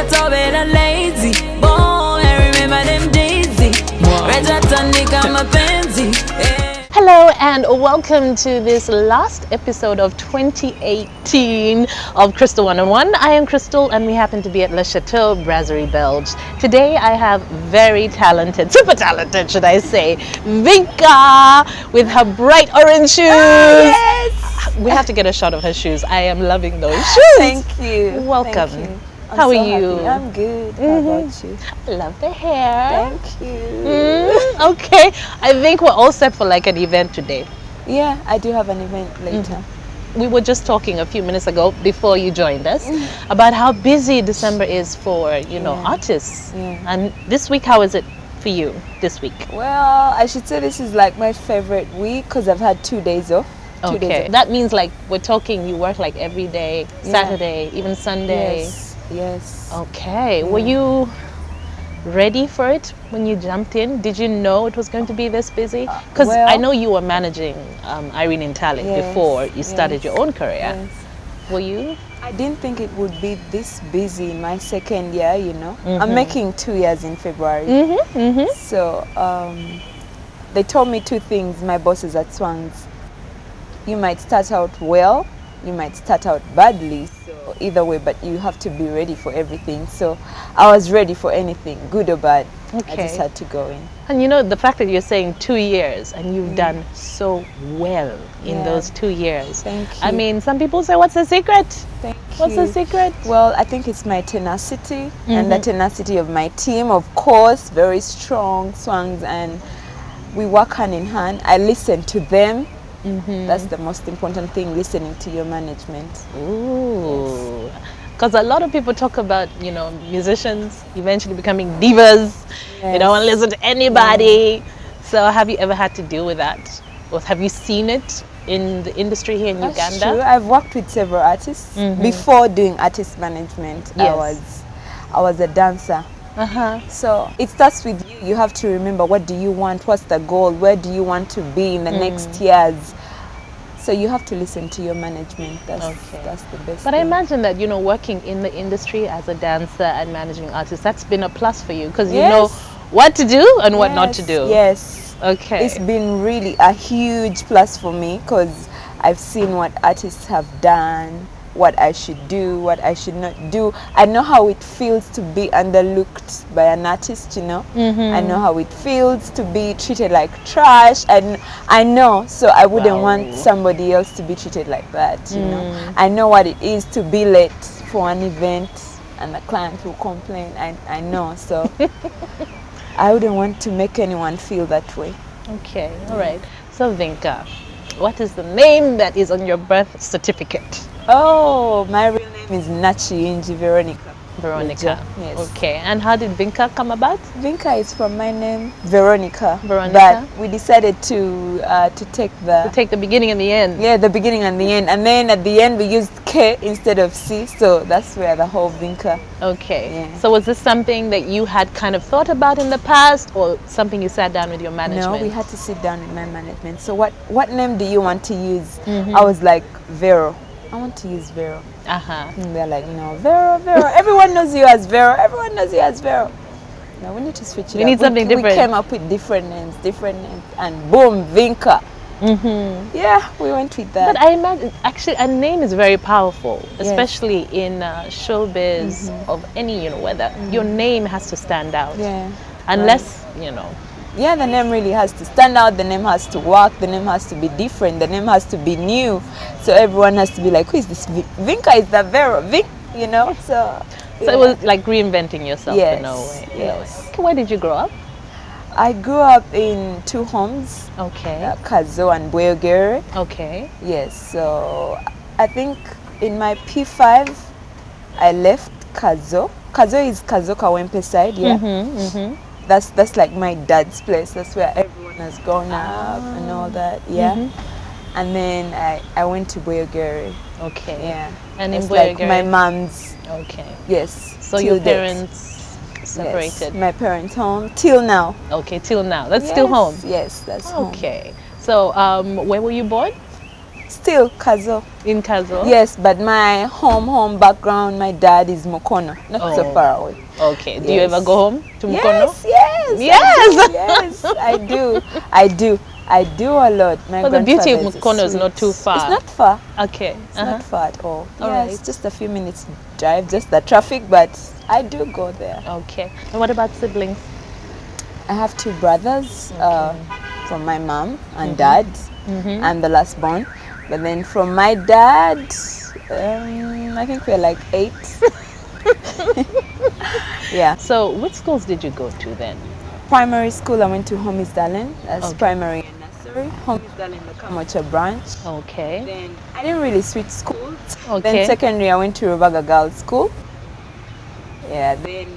top and lazy. Boy, I remember them daisy. Rejatanika mapenzi. Hello and welcome to this last episode of 2018 of Crystal One-on-One. I am Crystal and we happen to be at Le Chateau Brasserie Belge. Today I have very talented, super talented should I say, Vinka with her bright orange shoes. Yes! We have to get a shot of her shoes. I am loving those shoes. Thank you. Welcome. Thank you. How so are you? Happy. I'm good. How about you? I love the hair. Thank you. Okay, I think we're all set for like an event today. Yeah, I do have an event later. We were just talking a few minutes ago before you joined us about how busy December is for, artists. Yeah. And this week, how is it for you this week? Well, I should say this is like my favorite week because I've had 2 days off. 2 days Okay, off. that means like we're talking you work like every day, Saturday, even Sunday. Yes. Okay, were you ready for it when you jumped in? Did you know it was going to be this busy? Because well- I know you were managing Irene in Talent Yes, before you started yes, your own career. Yes. Were you? I didn't think it would be this busy in my second year, I'm making 2 years in February. So they told me two things, my bosses at Swans. You might start out well, you might start out badly. So either way, but you have to be ready for everything. So I was ready for anything, good or bad. Okay. I just had to go in. And the fact that you're saying 2 years and you've done so well in Yeah. those 2 years. Thank I you. mean, some people say, what's the secret? Thank What's you. the secret? Well, I think it's my tenacity and the tenacity of my team, of course, very strong Swans, and we work hand in hand. I listen to them. That's the most important thing, listening to your management. Ooh. Because a lot of people talk about, musicians eventually becoming divas. They don't want to listen to anybody. So have you ever had to deal with that? Or have you seen it in the industry here in That's Uganda? true. I've worked with several artists. Before doing artist management, Yes. I was a dancer. So it starts with you. You have to remember, what do you want? What's the goal? Where do you want to be in the next years? So you have to listen to your management. That's the best But I thing. imagine that, working in the industry as a dancer and managing artists, that's been a plus for you because you Yes. know what to do and what not to do. Yes. Okay. It's been really a huge plus for me because I've seen what artists have done, what I should do, what I should not do. I know how it feels to be underlooked by an artist, I know how it feels to be treated like trash, and I know, so I wouldn't want somebody else to be treated like that, I know what it is to be late for an event and the client will complain. I know, so I wouldn't want to make anyone feel that way. Okay, all right. So Vinka, what is the name that is on your birth certificate? Oh, my real name is Nachi Inji Veronica. Veronica. Yes. Okay, and how did Vinka come about? Vinka is from my name, Veronica. Veronica. But we decided to take To take the beginning and the end. the beginning and the end, and then at the end we used K instead of C, so that's where the whole Vinka. Okay. Yeah. So was this something that you had kind of thought about in the past, or something you sat down with your management? No, we had to sit down with my management. So what name do you want to use? I was like, Vero. I want to use Vero. And they're like, no, Vero. Everyone knows you as Vero. Everyone knows you as Vero. No, we need to switch it up. We need something different. We came up with different names, and boom, Vinka. Yeah, we went with that. But I imagine, actually, a name is very powerful, especially in showbiz of any, whether your name has to stand out. Yeah. Unless, Yeah, the name really has to stand out, the name has to work, the name has to be different, the name has to be new. So everyone has to be like, who is this? Vinka is the Vero, So it was like reinventing yourself in a way. Yes. Okay, where did you grow up? I grew up in two homes, Okay. Kazo and Bwegere. Okay. Yes, so I think in my P5, I left Kazo. Kazo is Kazo Kawempe side, That's like my dad's place. That's where everyone has grown up and all that, And then I went to Bwegere. Okay. Yeah. And in it's like Bwegere? my mom's. Okay. Yes. So till your date. parents separated? Yes, my parents home till now. Okay, till now. That's still home? Yes, that's home. Okay. So where were you born? Still Kazo. In Kazo? Yes, but my home background, my dad is Mukono, not so far away. Okay. Do you Yes. ever go home to Mukono? Yes, I do. I do a lot. My Well, the beauty of grandfather is Mukono is not sweet. too far. It's not far. Okay. It's not far at all. All Yes, right. just a few minutes drive, just the traffic, but I do go there. Okay. And what about siblings? I have two brothers from my mom and dad. I'm the last born. But then from my dad, I think we're like 8. Yeah. So, which schools did you go to then? Primary school, I went to Homies Darling. That's Okay. primary and nursery. Homies Darling, the Kamocha branch. Okay. Then I didn't really switch schools. Okay. Then secondary, I went to Rubaga Girls School. Yeah. Then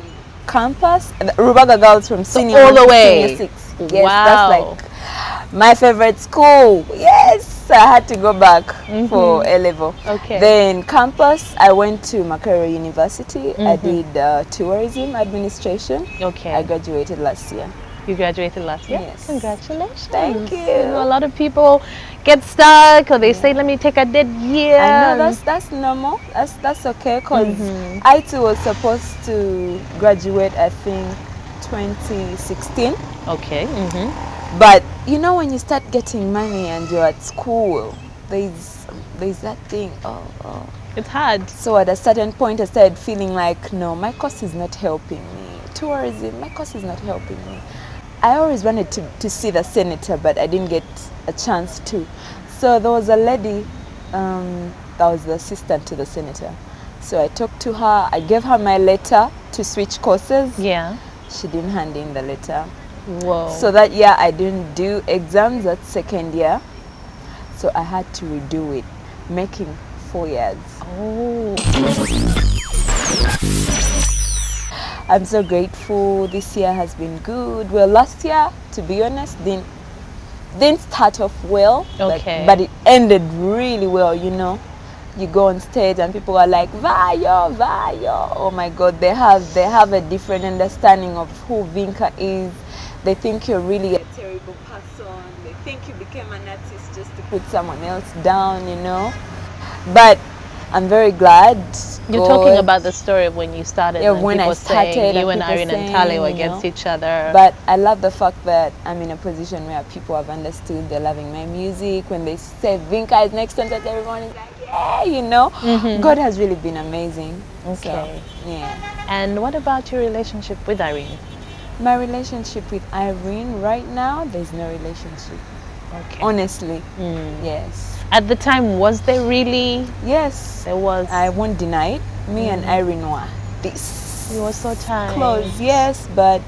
campus, Rubaga Girls from senior all one the to way. senior 6. Yes, Wow. that's like my favorite school. Yes, I had to go back for A level. Okay. Then campus, I went to Makerere University. I did tourism administration. Okay. I graduated last year. You graduated last year? Yes. Congratulations. Thank you. You know, a lot of people get stuck or they say, let me take a dead year. I know that's normal. That's okay because I too was supposed to graduate, I think 2016. Okay. But you know when you start getting money and you're at school, there's that thing. It's hard. So at a certain point I started feeling like, no, my course is not helping me. Tourism, my course is not helping me. I always wanted to see the senator, but I didn't get a chance to. So there was a lady that was the assistant to the senator. So I talked to her, I gave her my letter to switch courses. Yeah. She didn't hand in the letter. Whoa. So that year I didn't do exams, that second year. So I had to redo it, making 4 years. Oh. I'm so grateful. This year has been good. Well, last year, to be honest, didn't start off well. Okay. But it ended really well, you know. You go on stage and people are like, Vayo, Vayo. Oh my God, they have a different understanding of who Vinka is. They think you're really a terrible person. They think you became an artist just to put someone else down, you know. But I'm very glad. You're talking about the story of when you started. Yeah, and when people I started saying you and and people Irene and saying, Tali were you against know. each other. But I love the fact that I'm in a position where people have understood, they're loving my music. When they say Vinka is next concert, everyone is like, yeah, you know. God has really been amazing. Okay. So, yeah. And what about your relationship with Irene? My relationship with Irene right now, there's no relationship. Okay. Honestly. Yes. At the time, was there really? Yes. There was. I won't deny it. Me and Irene were this You were so tight. close, yes, but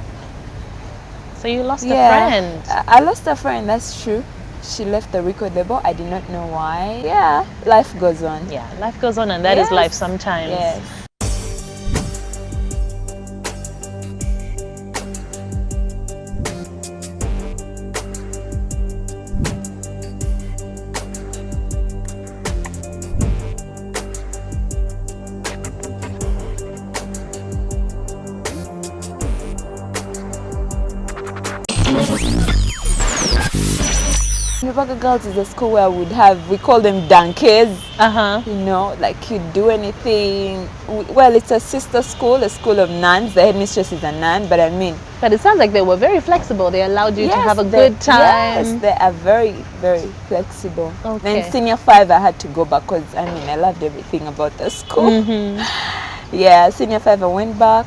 So you lost a yeah, friend. I lost a friend, that's true. She left the record label. I did not know why. Yeah, life goes on. Yeah, life goes on, and that is Yes. life sometimes. Yes. Rubaga Girls is a school where we call them donkeys. You know, like you do anything. Well, it's a sister school, a school of nuns. The headmistress is a nun, but I mean. But it sounds like they were very flexible. They allowed you to Yes, have a good time. Yes, they are very, very flexible. Okay. Then senior 5, I had to go back because I mean I loved everything about the school. Yeah, senior 5, I went back.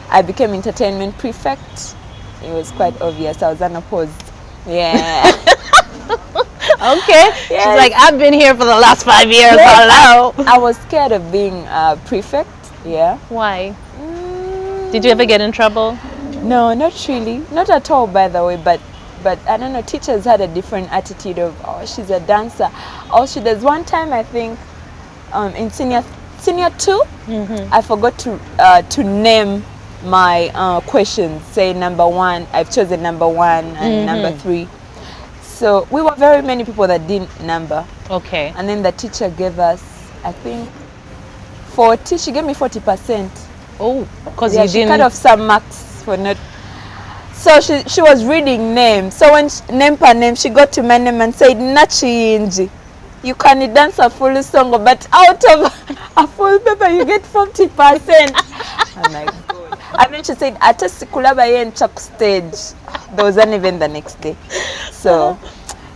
I became entertainment prefect. It was quite obvious. I was unopposed. Yeah. Okay. Yes. She's like, I've been here for the last 5 years. Yes, Hello. I was scared of being prefect. Yeah. Why? Did you ever get in trouble? No, not really. Not at all, by the way. But I don't know. Teachers had a different attitude of, oh, she's a dancer. Oh, there's one time I think in senior 2, I forgot to name my questions. Say number 1. I've chosen number 1 and number 3. So we were very many people that didn't number. Okay. And then the teacher gave us, I think, 40. She gave me 40%. Oh, because Yeah, you she didn't. cut off some marks for not. So she was reading names. So when name per name, she got to my name and said Nachinji. you can dance a full song, but out of a full paper you get 40%. I'm like, God. And then she said, ate sikulaba ye ncha stage. There wasn't even the next day. So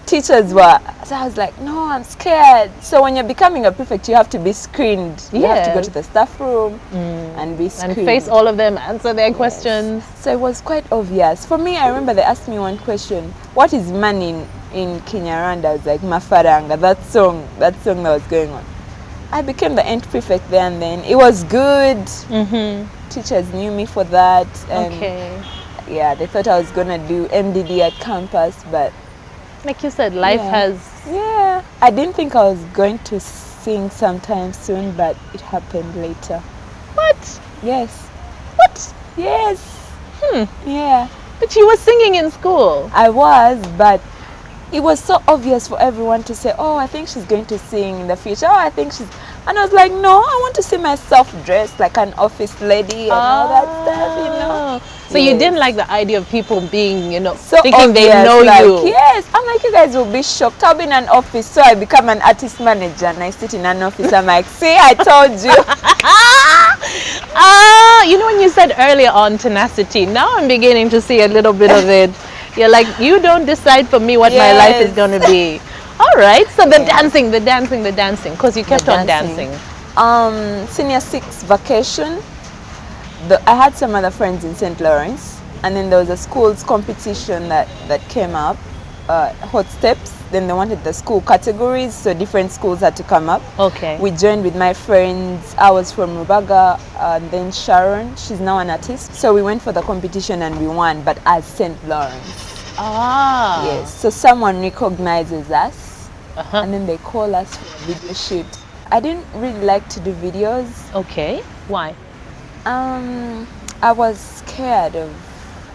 teachers were, so I was like, no, I'm scared. So when you're becoming a prefect, you have to be screened. You have to go to the staff room and be screened. And face all of them, answer their questions. So it was quite obvious. For me, I remember they asked me one question, what is money in Kinyarwanda? I was like, mafaranga, that song that was going on. I became the end prefect there and then. It was good. Teachers knew me for that. And yeah, they thought I was going to do MDD at campus, but like you said, life has... Yeah, I didn't think I was going to sing sometime soon, but it happened later. What? Yes. What? Yes. Yeah. But you were singing in school. I was, but it was so obvious for everyone to say, oh, I think she's going to sing in the future. Oh, I think she's... And I was like, no, I want to see myself dressed like an office lady and all that stuff, you know. So you didn't like the idea of people being, you know, so thinking obvious, they know like, you. Yes, I'm like, you guys will be shocked. I'll be in an office, so I become an artist manager and I sit in an office. I'm like, see, I told you. You know when you said earlier on tenacity, now I'm beginning to see a little bit of it. You're like, you don't decide for me what my life is going to be. All right, so the dancing, because you kept on dancing. Senior 6 vacation, I had some other friends in St. Lawrence, and then there was a school's competition that came up, hot steps. Then they wanted the school categories, so different schools had to come up. Okay. We joined with my friends. I was from Rubaga, and then Sharon, she's now an artist. So we went for the competition and we won, but as St. Lawrence. Ah. Yes, so someone recognizes us, and then they call us for a video shoot. I didn't really like to do videos. Okay, why? I was scared of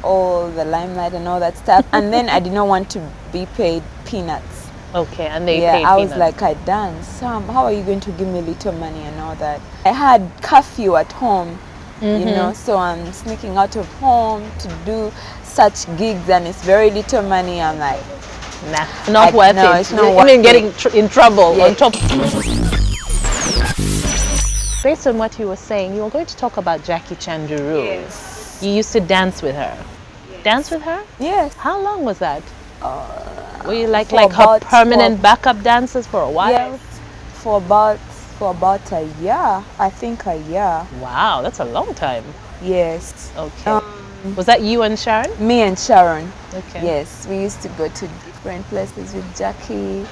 all the limelight and all that stuff, and then I did not want to be paid peanuts. Okay, and they paid peanuts. I was like, I dance. How are you going to give me little money and all that? I had curfew at home, you know, so I'm sneaking out of home to do such gigs, and it's very little money. I'm like, nah, not worth it. It's not worth it. Getting in trouble on top. Based on what you were saying, you were going to talk about Jackie Chandiru. Yes. You used to dance with her. Yes. Dance with her? Yes. How long was that? Were you like her permanent backup dancers for a while? Yes. For about a year. I think a year. Wow, that's a long time. Yes. Okay. Was that you and Sharon? Me and Sharon. Okay. Yes, we used to go to different places with Jackie.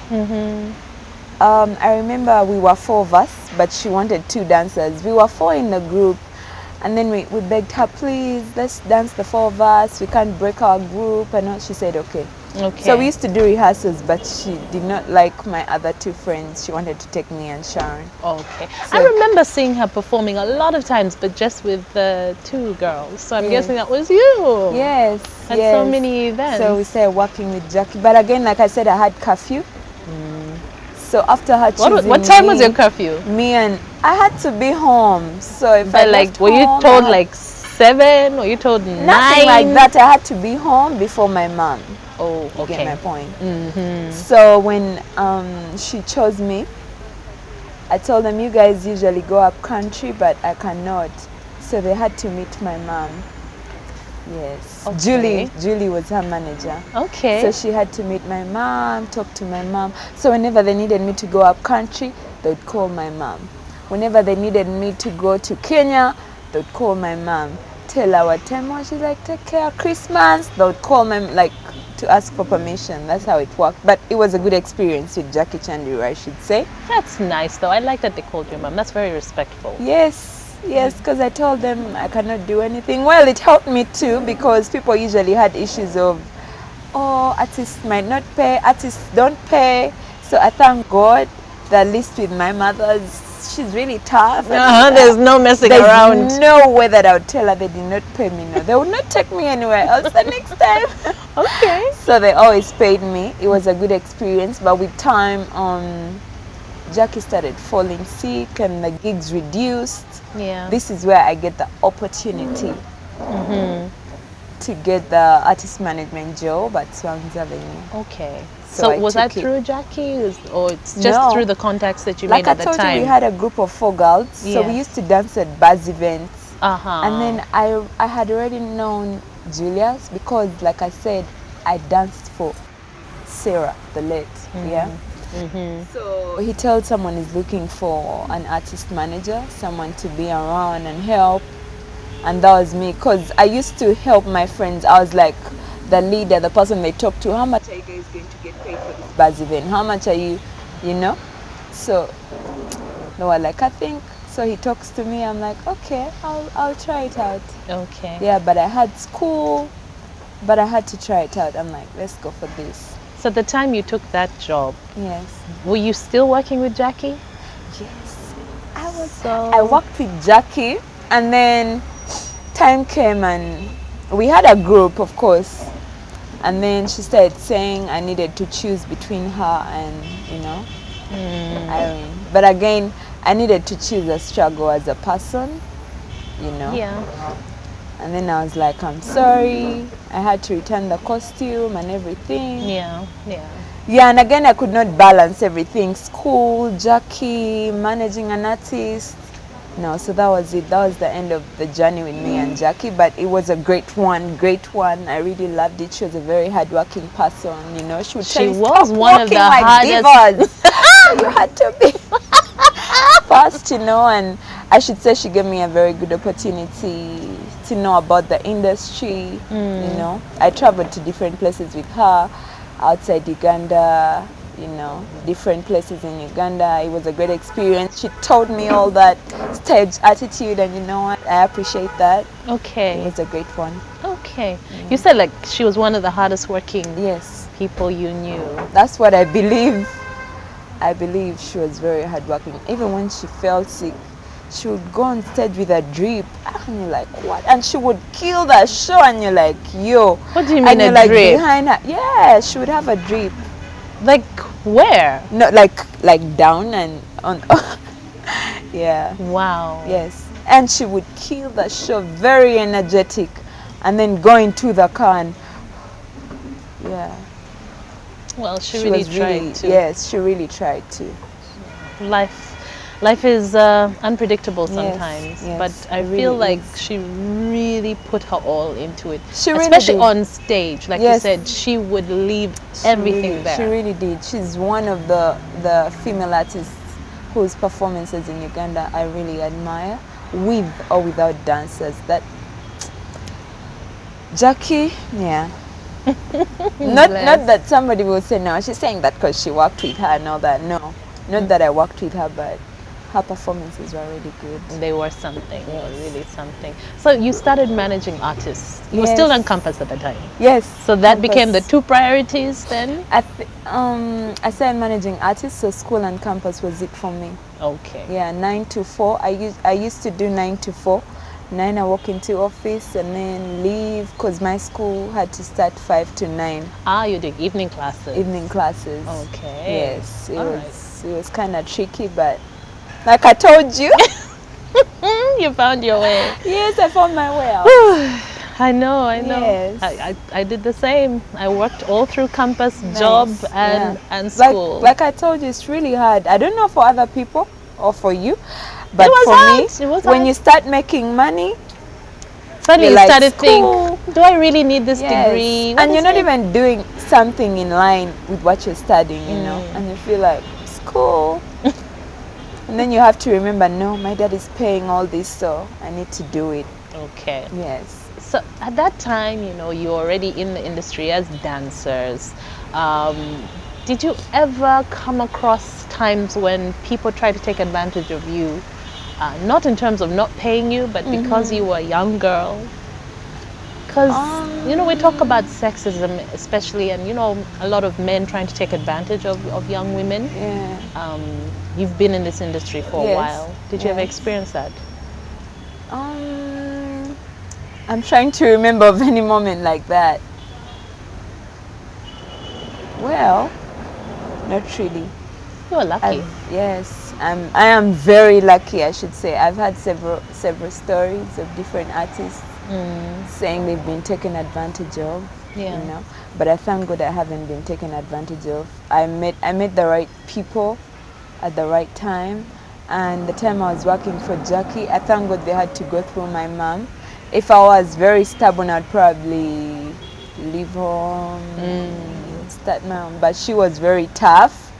I remember we were 4 of us, but she wanted 2 dancers. We were 4 in the group, and then we begged her, please, let's dance the 4 of us. We can't break our group. And she said, okay. So we used to do rehearsals, but she did not like my other 2 friends. She wanted to take me and Sharon. Okay. So I remember seeing her performing a lot of times, but just with the 2 girls. So I'm guessing that was you. Yes. At so many events. So we started working with Jackie. But again, like I said, I had curfew. So after her choosing what time was your curfew? I had to be home. So if but were you told like 7? Were you told 9? Nothing like that. I had to be home before my mom. Oh, okay. You get my point. So when she chose me, I told them, you guys usually go up country, but I cannot. So they had to meet my mom. Yes. Okay. Julie was her manager. Okay. So she had to meet my mom, talk to my mom. So whenever they needed me to go up country, they would call my mom. Whenever they needed me to go to Kenya, they would call my mom. Tell her what time was. She's like, take care of Christmas. They would call me to ask for permission. That's how it worked. But it was a good experience with Jackie Chandiru, I should say. That's nice though. I like that they called you mom. That's very respectful. Yes, because I told them I cannot do anything. Well, it helped me too, because people usually had issues of, oh, artists might not pay, artists don't pay. So I thank God that at least with my mother's, she's really tough. There's no messing around. There's no way that I would tell her they did not pay me. No, they would not take me anywhere else the next time. Okay. So they always paid me. It was a good experience, but with time, Jackie started falling sick and the gigs reduced. Yeah. This is where I get the opportunity to get the artist management job at Swans Avenue. Okay. So I was took that it. through Jackie, or it's just No. through the contacts that you Like made I at the told you, we time? had a group of 4 girls, so we Yeah. used to dance at buzz events. Uh-huh. And then I had already known Julius because, like I said, I danced for Sarah, the late, yeah. So he told someone he's looking for an artist manager, someone to be around and help. And that was me, because I used to help my friends. I was like the leader, the person they talk to. How much are you guys going to get paid for this buzz event? How much are you, you know? So they were like, I think. So he talks to me. I'm like, okay, I'll try it out. Okay. Yeah, but I had school, but I had to try it out. I'm like, let's go for this. So the time you took that job, Yes. were you still working with Jackie? Yes. So I worked with Jackie, and then time came and we had a group, of course. And then she started saying I needed to choose between her and, Irene. But again, I needed to choose a struggle as a person, Yeah. And then I was like, I'm sorry. I had to return the costume and everything. Yeah. Yeah. Yeah, and again, I could not balance everything. School, Jackie, managing an artist. No, so that was it. That was the end of the journey with me and Jackie. But it was a great one, great one. I really loved it. She was a very hardworking person, She would tell She you, was "Stop one of walking the like hardest." divas." So you had to be fast, And I should say she gave me a very good opportunity to know about the industry, I traveled to different places with her, outside Uganda, different places in Uganda. It was a great experience. She taught me all that stage attitude, and you know what? I appreciate that. It Okay. was a great one. Okay. You said like she was one of the hardest working Yes, people you knew. that's what I believe. I believe she was very hardworking. Even when she felt sick, she would go on stage with a drip, and you're like, what? And she would kill the show, and you're like, yo. What do you mean and a you're like drip? behind her. Yeah, she would have a drip. Like where? No, like down and on. Yeah. Wow. Yes. And she would kill the show, very energetic, and then go into the car and yeah. Well, she She really was tried really, to. yes, she really tried to. Life is unpredictable sometimes, yes, but I it feel really like is. she really put her all into it. She really Especially did. on stage, like you Yes. said, she would leave She everything really, there. She really did. She's one of the female artists whose performances in Uganda I really admire, with or without dancers. That Jackie, yeah. not that somebody will say no. She's saying that because she worked with her and all that. No, not that I worked with her, but her performances were really good. They were something. They were Yes. really something. So you started managing artists. You were still Yes. on campus at the time. Yes. So that became the campus. two priorities then? I started managing artists, so school and campus was it for me. Okay. Yeah, 9 to 4. I used to do 9 to 4. 9 I walk into office and then leave because my school had to start 5 to 9. Ah, you did evening classes. Evening classes. Okay. Yes, All it was kind of tricky, but like I told you, You found your way. yes, I found my way out. I know. Yes. I did the same. I worked all through campus, Nice. job Yeah. and school. Like I told you, it's really hard. I don't know for other people or for you, but It was for hard. me, It was when hard. you start making money, Suddenly you're you like, started to school. think, do I really need this yes, degree? What and you're is not it? even doing something in line with what you're studying, and you feel like school. And then you have to remember, no, my dad is paying all this, so I need to do it. Okay. Yes. So at that time, you're already in the industry as dancers. Did you ever come across times when people try to take advantage of you? Not in terms of not paying you, but because you were a young girl? Because, we talk about sexism especially, and, a lot of men trying to take advantage of young women. Yeah. You've been in this industry for a Yes, while. Did you ever yes. experience that? I'm trying to remember of any moment like that. Well, not really. You were lucky. Yes, I am very lucky, I should say. I've had several stories of different artists saying they've been taken advantage of. Yeah. you know. But I thank God I haven't been taken advantage of. I met the right people at the right time, and the time I was working for Jackie, I thank God they had to go through my mom. If I was very stubborn, I'd probably leave home, start my own. But she was very tough.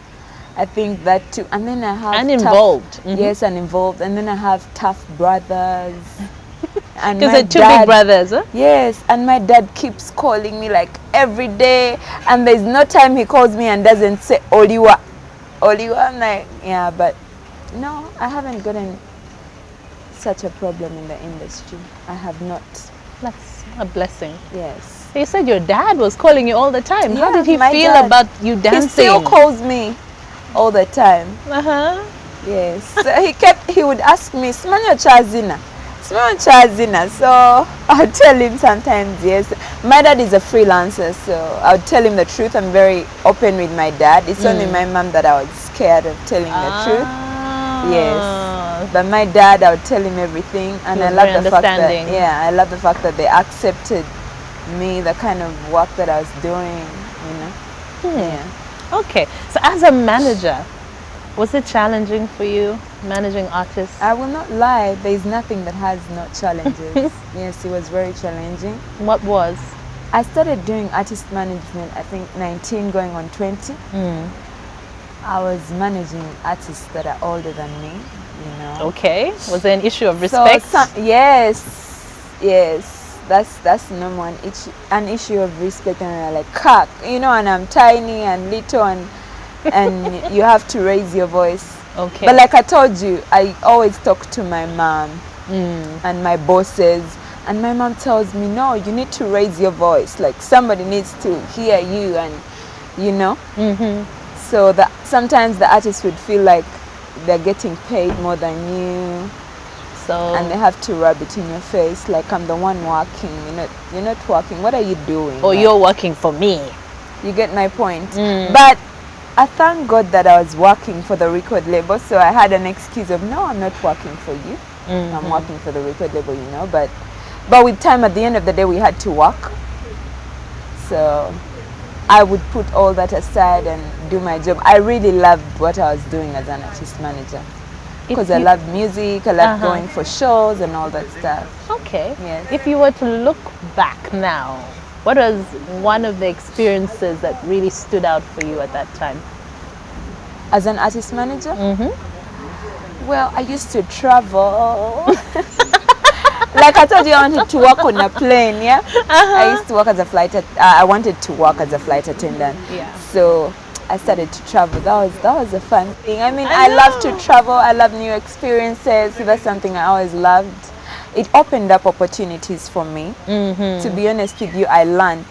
I think that too. And then I have And tough, involved. yes, and involved. And then I have tough brothers. And Because my they're two big dad, brothers, huh? yes, and my dad keeps calling me like every day, and there's no time he calls me and doesn't say Oliwa, Oliwa. I'm like, yeah, but no, I haven't gotten such a problem in the industry. I have not. That's a blessing. Yes. You said your dad was calling you all the time. How Yeah, did he my feel dad, about you he dancing? still calls me all the time. Uh-huh. Yes. So he would ask me, Simanya Chazina. Simanya Chazina. So I'll tell him sometimes, yes. My dad is a freelancer, so I'll tell him the truth. I'm very open with my dad. It's only my mom that I was scared of telling the truth. Yes. But my dad, I would tell him everything, and He I was love very the fact that, understanding. yeah, I love the fact that they accepted me, the kind of work that I was doing, you know. Yeah. Okay. So as a manager, was it challenging for you managing artists? I will not lie, there is nothing that has no challenges. Yes, it was very challenging. What was? I started doing artist management, I think 19 going on 20. I was managing artists that are older than me, you know. Okay. Was there an issue of respect? Yes, that's number one. It's an issue of respect, and I'm like, cock, you know, and I'm tiny and little, and you have to raise your voice. Okay. But like I told you, I always talk to my mom and my bosses, and my mom tells me, no, you need to raise your voice. Like somebody needs to hear you, and you know. So that sometimes the artists would feel like they're getting paid more than you, So and they have to rub it in your face like I'm the one working. You're not working. What are you doing? or Like, you're working for me. you get my point. But I thank God that I was working for the record label, so I had an excuse of, no, I'm not working for you. I'm working for the record label, you know. But with time, at the end of the day, we had to work. So I would put all that aside and do my job. I really loved what I was doing as an artist manager, because I love music, I love going for shows and all that stuff. Okay. Yes. If you were to look back now, what was one of the experiences that really stood out for you at that time? As an artist manager? Well, I used to travel. Like I told you, I wanted to work on a plane, yeah? I used to work as a I wanted to work as a flight attendant. Yeah. So I started to travel. That was a fun thing. I mean, I love to travel. I love new experiences. So that's something I always loved. It opened up opportunities for me. To be honest with you, I learned.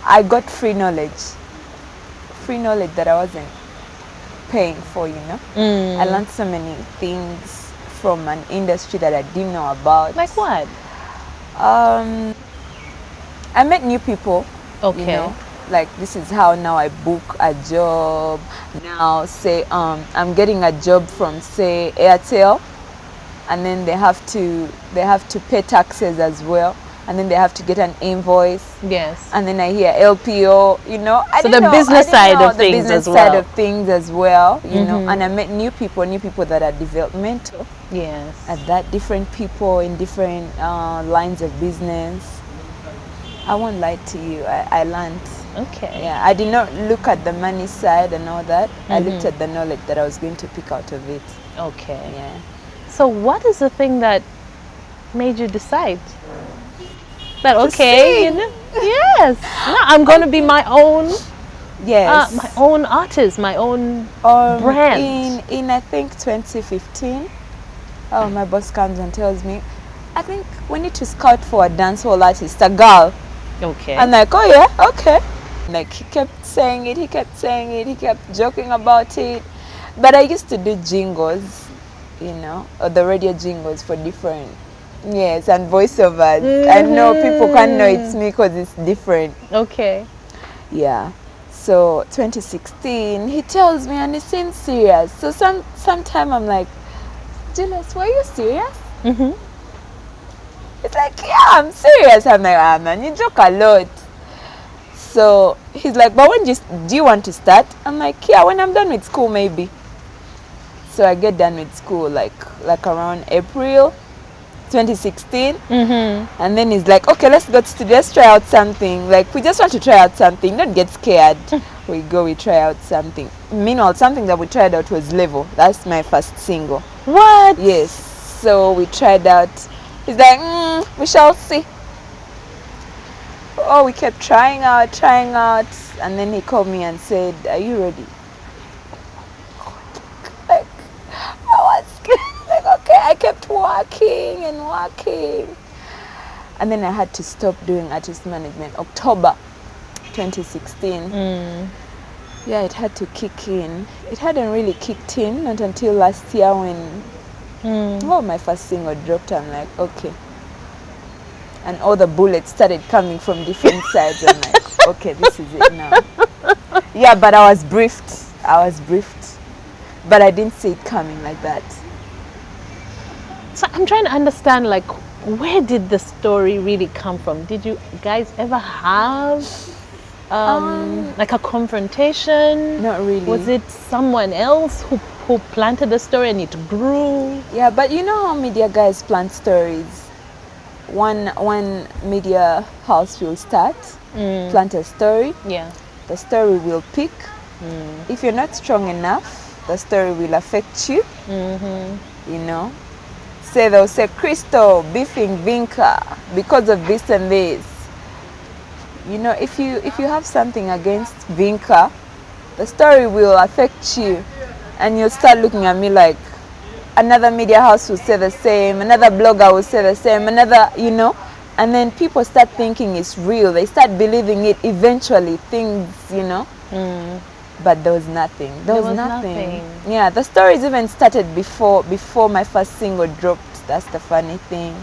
I got free knowledge that I wasn't paying for, you know. I learned so many things from an industry that I didn't know about. Like what? I met new people. Okay. You know, like this is how now I book a job. Now say I'm getting a job from say Airtel, and then they have to pay taxes as well, and then they have to get an invoice. Yes. And then I hear LPO, you know. So the business side of things business as side well. of things as well, you know. And I met new people that are developmental. Yes. At that, different people in different lines of business. I won't lie to you, I learned. Okay. Yeah, I did not look at the money side and all that. I looked at the knowledge that I was going to pick out of it. Okay. Yeah. So what is the thing that made you decide that To okay, you sing. know, yes, no, I'm going to be my own, Yes. my own artist, my own brand. In I think 2015, oh, my boss comes and tells me, I think we need to scout for a dancehall artist, a girl. Okay. I'm like, oh yeah, okay. Like he kept saying it, he kept joking about it. But I used to do jingles, you know, or the radio jingles for different, yes, and voiceovers. I know people can't know it's me because it's different. Okay. Yeah. So 2016, he tells me and he seems serious. So sometime I'm like, Julius, were you serious? He's like, yeah, I'm serious. I'm like, ah, man, you joke a lot. So he's like, but when do you want to start? I'm like, yeah, when I'm done with school, maybe. So I get done with school like around April 2016. And then he's like, okay, let's go to studio, let's try out something. Like, we just want to try out something, don't get scared. We try out something. Meanwhile, something that we tried out was Level. That's my first single. What? Yes. So we tried out. He's like, we shall see. Oh, we kept trying out, and then he called me and said, are you ready? Like, I was scared. Like, okay, I kept working, and then I had to stop doing artist management. October 2016. Yeah, it had to kick in. It hadn't really kicked in not until last year when my first single dropped. I'm like, okay. And all the bullets started coming from different sides. I'm like, okay, this is it now. Yeah, but I was briefed. But I didn't see it coming like that. So I'm trying to understand, like, where did the story really come from? Did you guys ever have like a confrontation? Not really. Was it someone else who planted the story and it grew? Yeah, but you know how media guys plant stories? One media house will start, plant a story. Yeah. The story will pick. If you're not strong enough, the story will affect you. You know, they'll say Crystal beefing Vinka because of this and this. You know, if you have something against Vinka, the story will affect you, and you'll start looking at me like, another media house will say the same, another blogger will say the same, another, you know, and then people start thinking it's real. They start believing it eventually, things, you know. But there was nothing. There was nothing. Yeah, the stories even started before my first single dropped. That's the funny thing.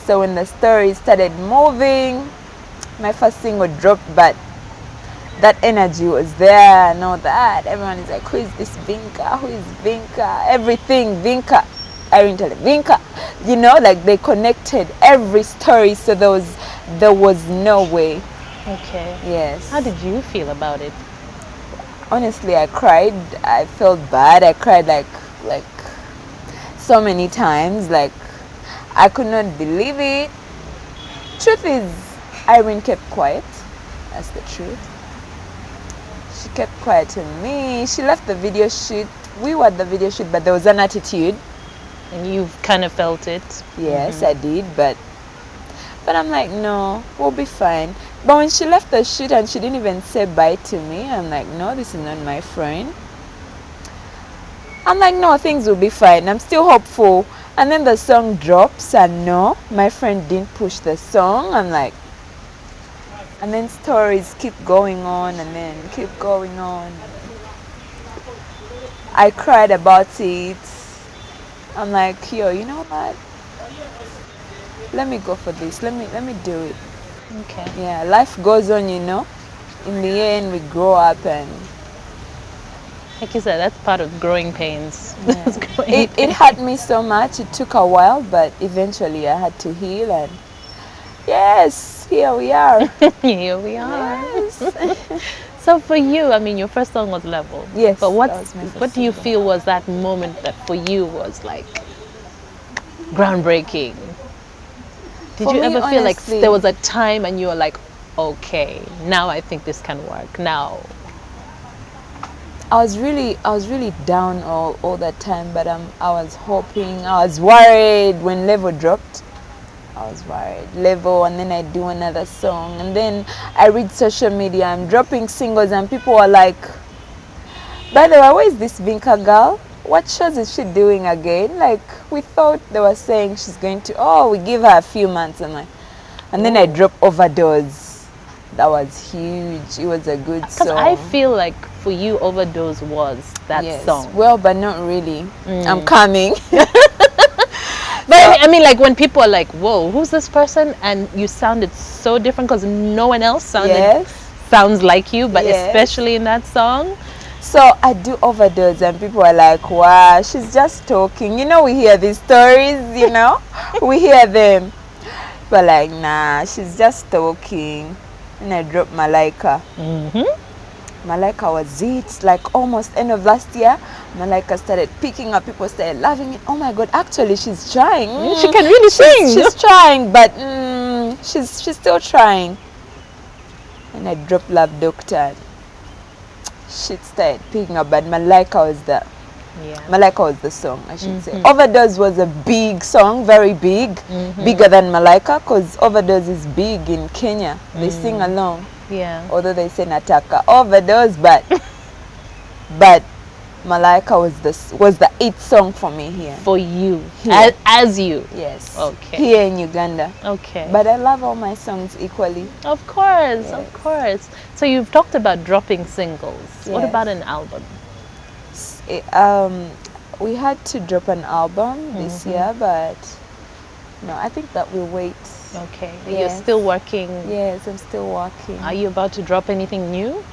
So when the story started moving, my first single dropped, but that energy was there and all that. Everyone is like, who is this Vinka? Who is Vinka? Everything Vinka. I didn't tell it, Vinka. You know, like they connected every story, so there was no way. Okay. Yes. How did you feel about it? Honestly, I cried. I felt bad. I cried like so many times. Like, I could not believe it. Truth is, Irene kept quiet. That's the truth. She kept quiet on me. She left the video shoot. We were at the video shoot, but there was an attitude. And you've kind of felt it? Yes, I did, but I'm like, no, we'll be fine. But when she left the shoot and she didn't even say bye to me, I'm like, no, this is not my friend. I'm like, no, things will be fine. I'm still hopeful. And then the song drops, and no, my friend didn't push the song. I'm like, and then stories keep going on and then keep going on. I cried about it. I'm like, yo, you know what? Let me go for this. Let me do it. Okay. Yeah, life goes on, you know. In the end, we grow up, and like you said, that's part of growing pains. Yeah. It hurt me so much. It took a while, but eventually I had to heal, and yes, here we are. Here we are. Yes. So for you, I mean, your first song was Level. Yes. But what do you song. feel was that moment that for you was like groundbreaking? Did For you me, ever feel like honestly, there was a time and you were like, okay, now I think this can work now? I was really down all that time, but I was hoping. I was worried when Level dropped. I was worried. Level, and then I do another song, and then I read social media. I'm dropping singles, and people are like, by the way, where is this Vinka girl? What shows is she doing again? Like, we thought they were saying she's going to, we give her a few months. And then I drop Overdose. That was huge. It was a good song. Because I feel like for you, Overdose was that song. Well, but not really. I'm coming. But I mean, like when people are like, whoa, who's this person? And you sounded so different because no one else sounds like you, but especially in that song. So I do Overdose, and people are like, wow, she's just talking. You know, we hear these stories, you know, we hear them. But like, nah, she's just talking. And I dropped Malaika. Malaika was it, like almost end of last year. Malaika started picking up, people started loving it. Oh my god, actually she's trying. She can really sing. She's trying, but she's still trying. And I dropped Love Doctor. Shit started picking up, but Malaika was the song, I should say. Overdose was a big song, very big, bigger than Malaika, because Overdose is big in Kenya. They sing along. Yeah. Although they say Nataka Overdose, but Malaika was the it song for me here. For you, Here. as you. Yes. Okay. Here in Uganda. Okay. But I love all my songs equally. Of course, Yes. of course. So you've talked about dropping singles. What Yes. about an album? We had to drop an album this year, but no, I think that we'll wait. Okay. Yes. You're still working. Yes, I'm still working. Are you about to drop anything new?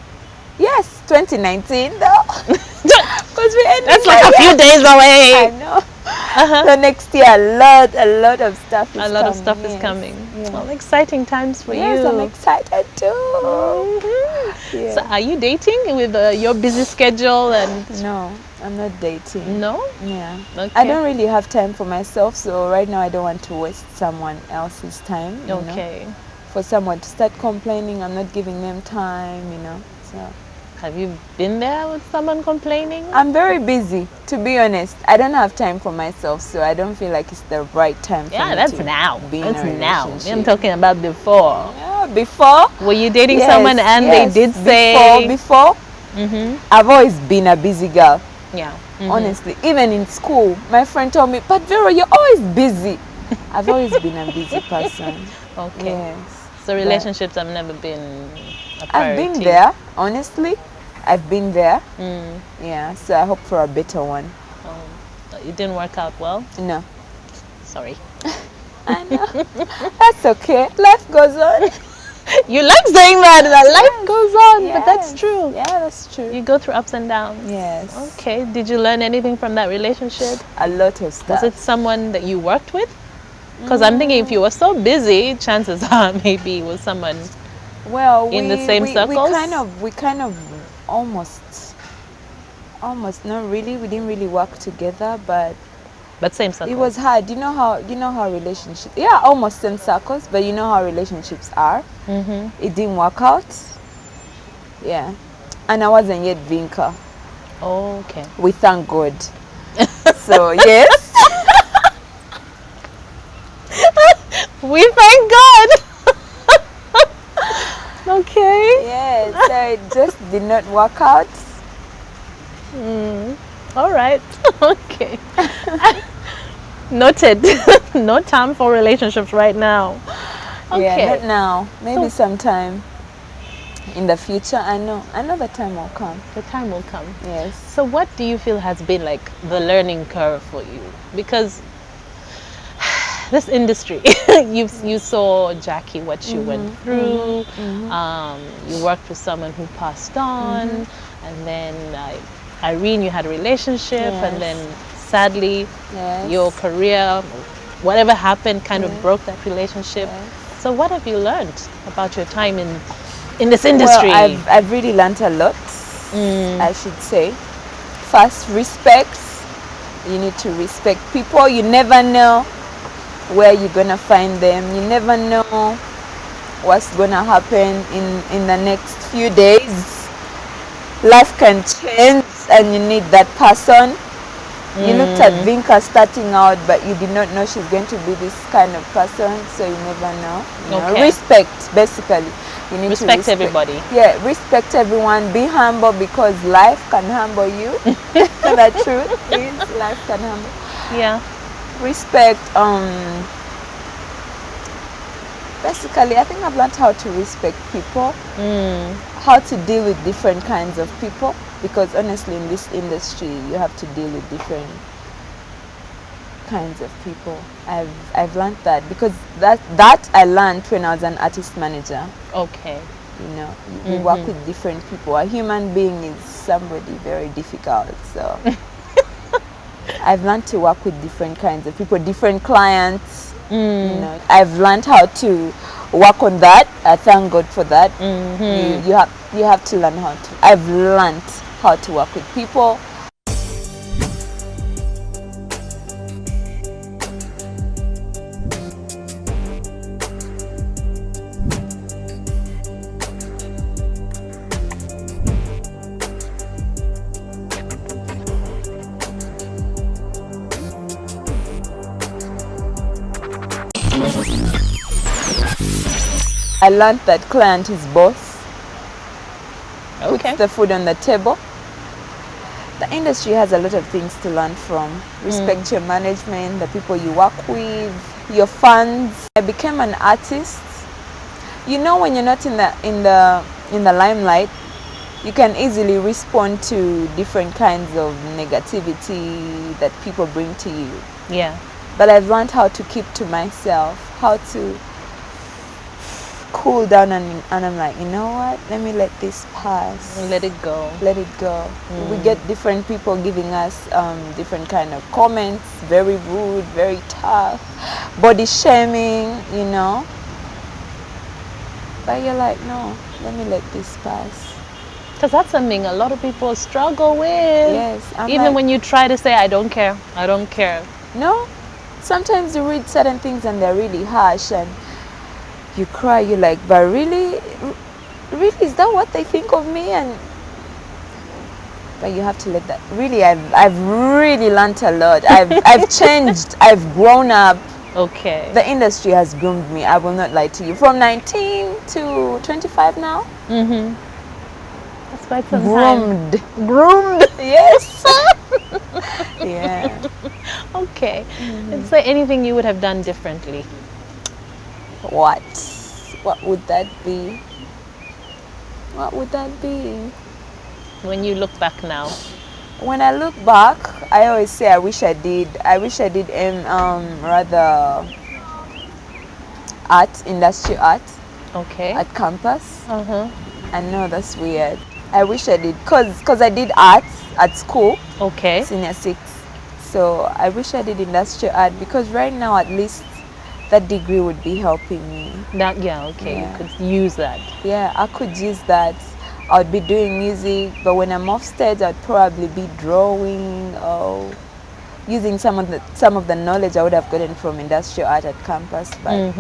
Yes, 2019 though. Because we ended That's like a few days away. I know. So next year, a lot of stuff is A lot of stuff is coming. Yes. Well, exciting times for Yes, you. I'm excited too. Yeah. So are you dating with your busy schedule and No, I'm not dating. no? Yeah. Okay. I don't really have time for myself, so right now I don't want to waste someone else's time. You know? Okay. For someone to start complaining, I'm not giving them time, you know. So Have you been there with someone complaining? I'm very busy, to be honest. I don't have time for myself, so I don't feel like it's the right time for Yeah, me that's to now. be in That's a now. relationship. I'm talking about before. Yeah, before. Were you dating Yes, someone and yes. they did say Before, I've always been a busy girl. Yeah. Honestly, even in school, my friend told me, "But Vera, you're always busy." I've always been a busy person. Okay. Yes. So relationships have never been a I've priority. been there, honestly. I've been there. Yeah, so I hope for a better one. It didn't work out well. No. Sorry. I know. That's okay. Life goes on. You like saying that life goes on, but that's Yes. true. Yeah, that's true. You go through ups and downs. Yes. Okay. Did you learn anything from that relationship? A lot of stuff. Was it someone that you worked with? Because I'm thinking if you were so busy, chances are maybe it was someone. Well, in the same circles? We kind of almost not really. We didn't really work together, but Same circle. it was hard. You know how relationships. Yeah, almost same circles, but you know how relationships are. It didn't work out. Yeah, and I wasn't yet Vinka. Oh, okay. We thank God. So yes. We thank God. Okay. Yes, so it just did not work out. All right. Okay. Noted. No time for relationships right now. Okay. Yeah, not now. Maybe sometime in the future. I know the time will come. The time will come. Yes. So what do you feel has been like the learning curve for you? Because this industry, you saw Jackie, what she went through. You worked with someone who passed on, and then Irene, you had a relationship, and then sadly, Yes. your career, whatever happened, kind of broke that relationship. So what have you learned about your time in this industry? Well, I've really learned a lot. I should say. First, respect. You need to respect people. You never know where you're gonna find them. You never know what's gonna happen in the next few days. Life can change, and you need that person. You looked at Vinka starting out, but you did not know she's going to be this kind of person, so you never know. You know, Okay. respect, basically. You need to Respect everybody. Yeah, respect everyone. Be humble, because life can humble you. The truth is, life can humble. Yeah. Respect. Basically, I think I've learned how to respect people, how to deal with different kinds of people, because honestly, in this industry, you have to deal with different kinds of people. I've learned that, because that I learned when I was an artist manager. Okay. You know, you work with different people. A human being is somebody very difficult, so I've learned to work with different kinds of people, different clients. I've learned how to work on that. I thank God for that. You have to learn how to. I've learned how to work with people. I learned that client is boss. Okay. Puts the food on the table. The industry has a lot of things to learn from. Respect your management, the people you work with, your fans. I became an artist. You know, when you're not in the limelight, you can easily respond to different kinds of negativity that people bring to you. Yeah. But I've learned how to keep to myself, how to cool down, and I'm like, you know what? Let me let this pass. Let it go. Let it go. We get different people giving us different kind of comments, very rude, very tough, body shaming, you know. But you're like, no, let me let this pass. Because that's something a lot of people struggle with. Yes. Even like, when you try to say, I don't care, I don't care. No. Sometimes you read certain things and they're really harsh and you cry, you're like, but really, is that what they think of me? And but you have to let that. Really, I've really learned a lot. I've changed. I've grown up. Okay. The industry has groomed me. I will not lie to you. From 19 to 25 now. That's quite some time. Groomed. Yes. Yeah. Okay. Is there anything you would have done differently? What would that be? What would that be? When you look back now. When I look back, I always say I wish I did rather art, industrial art. Okay. At campus. Uh-huh. I know that's weird. I wish I did, cause I did art at school. Okay. Senior 6. So I wish I did industrial art, because right now at least that degree would be helping me. That, yeah, okay. Yeah. You could use that. Yeah, I could use that. I would be doing music, but when I'm off stage, I'd probably be drawing or using some of the knowledge I would have gotten from industrial art at campus. But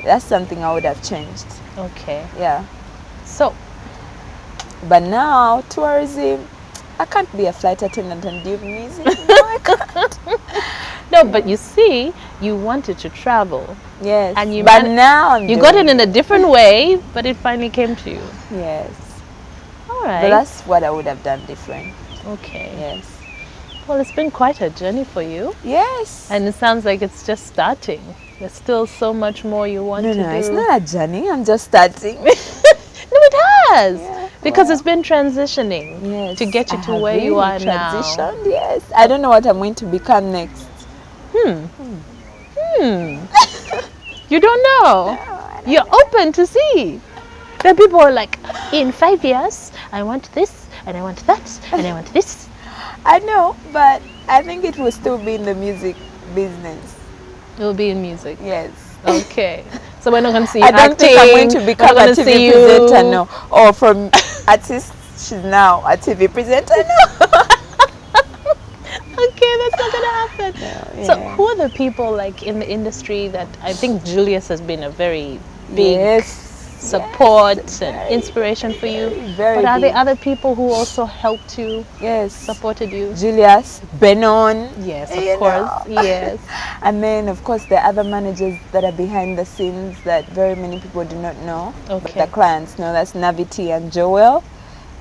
that's something I would have changed. Okay. Yeah. So. But now tourism, I can't be a flight attendant and do music. No, I can't. No, but you see, you wanted to travel. Yes. And you but now you got it in a different way, but it finally came to you. Yes. All right. But that's what I would have done different. Okay. Yes. Well, it's been quite a journey for you. Yes. And it sounds like it's just starting. There's still so much more you want to do. No, it's not a journey. I'm just starting. No, it has. Yeah, because it's been transitioning to get you to where you are now. Yes. I don't know what I'm going to become next. You don't know. You're open to see. There are people who are like, in 5 years, I want this, and I want that, and I want this. I know, but I think it will still be in the music business. It will be in music. Yes. Okay. So we're not going to see you I don't acting. think I'm going to become a TV presenter, no. Or from artist, she's now a TV presenter, no. Okay, that's not gonna happen. No, yeah. So who are the people like in the industry that I think Julius has been a very big support and inspiration for you? Very but are big. there other people who also helped you? Yes. Supported you? Julius, Benon. Yes, of course. Yes. And then of course the other managers that are behind the scenes that very many people do not know. Okay. But the clients know. That's Naviti and Joel.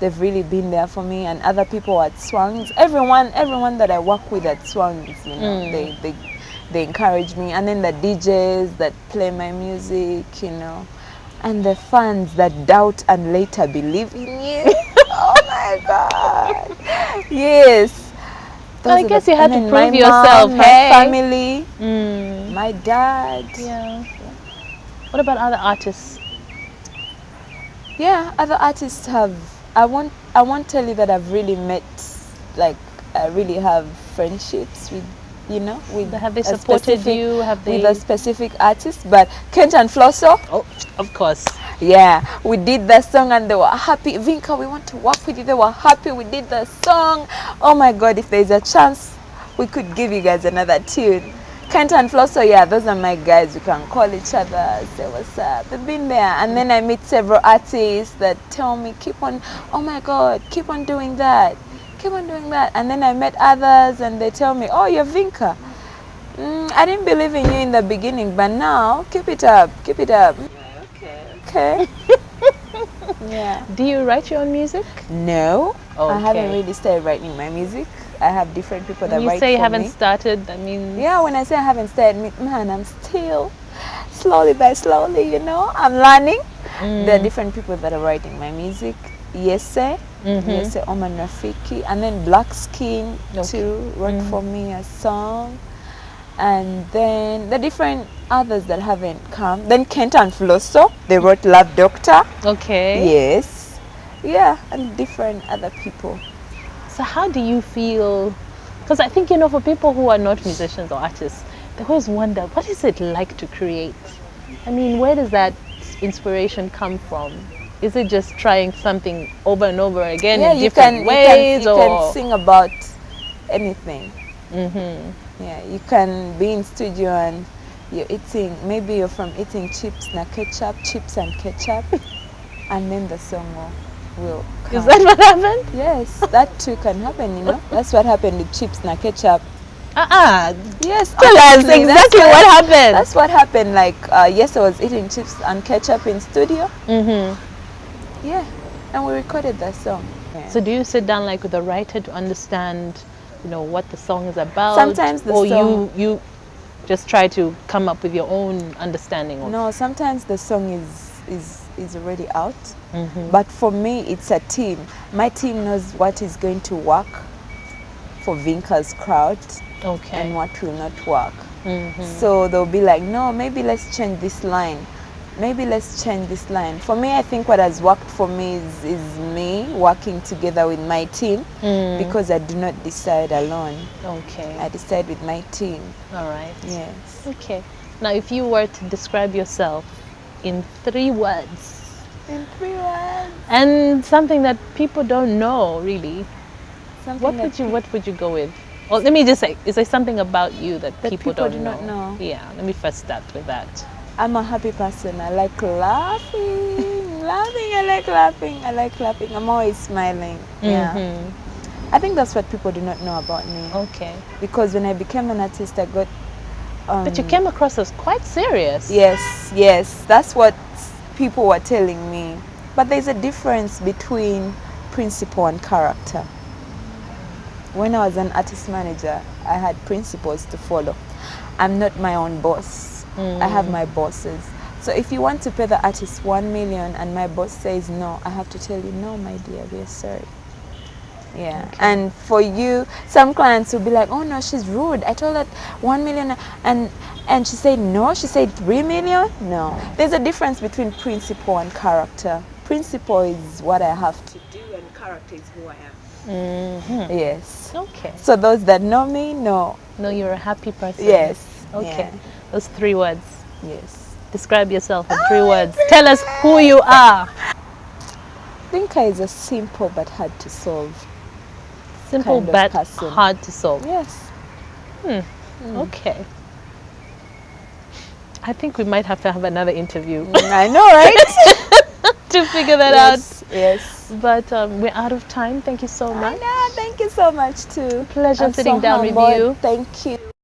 They've really been there for me, and other people at Swangs. Everyone that I work with at Swangs, you know, they encourage me. And then the DJs that play my music, you know, and the fans that doubt and later believe in you. Oh my God! Yes. Well, I guess you had to prove my yourself. Mom, hey? My family, my dad. Yeah. What about other artists? Yeah, other artists have. I won't tell you that I've really met, like, I really have friendships with you know, with Have they a supported specific, you? Have with a they? specific artist. But Kent and Flosso, Oh, of course. yeah, we did the song and they were happy. Vinka, we want to work with you. They were happy. We did the song. Oh my God, if there's a chance, we could give you guys another tune. Kent and Flosso, yeah, those are my guys. We can call each other, say what's up. They've been there. And then I meet several artists that tell me, keep on, oh my God, keep on doing that. Keep on doing that. And then I met others and they tell me, oh, you're Vinka. I didn't believe in you in the beginning, but now, keep it up, keep it up. Okay. Yeah. Do you write your own music? No, I haven't Okay. really started writing my music. I have different people that When you write say you for haven't me. started, that means. Yeah, when I say I haven't started, man, I'm still slowly by slowly, you know, I'm learning. There are different people that are writing my music. Yese, Yese Oman Rafiki, and then Black Skin too wrote for me a song. And then the different others that haven't come. Then Kent and Flosso, they wrote Love Doctor. Okay. Yes. Yeah, and different other people. So how do you feel? Because I think, for people who are not musicians or artists, they always wonder, what is it like to create? I mean, where does that inspiration come from? Is it just trying something over and over again in different ways, you can sing about anything. Yeah, you can be in studio and you're eating, maybe you're from eating chips and ketchup, and then the song will come. Is that what happened? Yes, that too can happen, you know. That's what happened with chips and ketchup. Yes, Tell us honestly, exactly what happened. That's what happened. Like, yes, I was eating chips and ketchup in studio. Yeah, and we recorded that song. Yeah. So do you sit down like with a writer to understand, what the song is about? Sometimes the or song, you just try to come up with your own understanding of. No, sometimes the song is already out. But for me, it's a team. My team knows what is going to work for Vinka's crowd and what will not work. So they'll be like, no, maybe let's change this line. Maybe let's change this line. For me, I think what has worked for me is me working together with my team because I do not decide alone. Okay. I decide with my team. All right. Yes. Okay. Now, if you were to describe yourself in 3 words. In 3 words. And something that people don't know, really. Something What would you go with? Or let me just say, is there something about you that people do don't not know? Yeah, let me first start with that. I'm a happy person. I like laughing. I like laughing. I like clapping. I'm always smiling. Yeah. I think that's what people do not know about me. Okay. Because when I became an artist, I got... but you came across as quite serious. Yes. That's what people were telling me. But there's a difference between principle and character. When I was an artist manager, I had principles to follow. I'm not my own boss. I have my bosses. So if you want to pay the artist 1 million and my boss says no, I have to tell you, no, my dear, we are sorry. Yeah. Okay. And for you, some clients will be like, oh no, she's rude. I told her 1 million and she said no, she said 3 million. No. There's a difference between principle and character. Principle is what I have to do and character is who I am. Yes. Okay. So those that know me know. No, you're a happy person. Yes. Okay. Yeah. Those 3 words. Yes. Describe yourself in 3 words. Tell us who you are. Vinka is a simple but hard to solve. Simple kind of but person. hard to solve. Yes. Okay. I think we might have to have another interview I know, right? to figure that out. Yes. But we're out of time. Thank you so much. Thank you so much too. Pleasure I'm sitting so down with humbled. you. Thank you.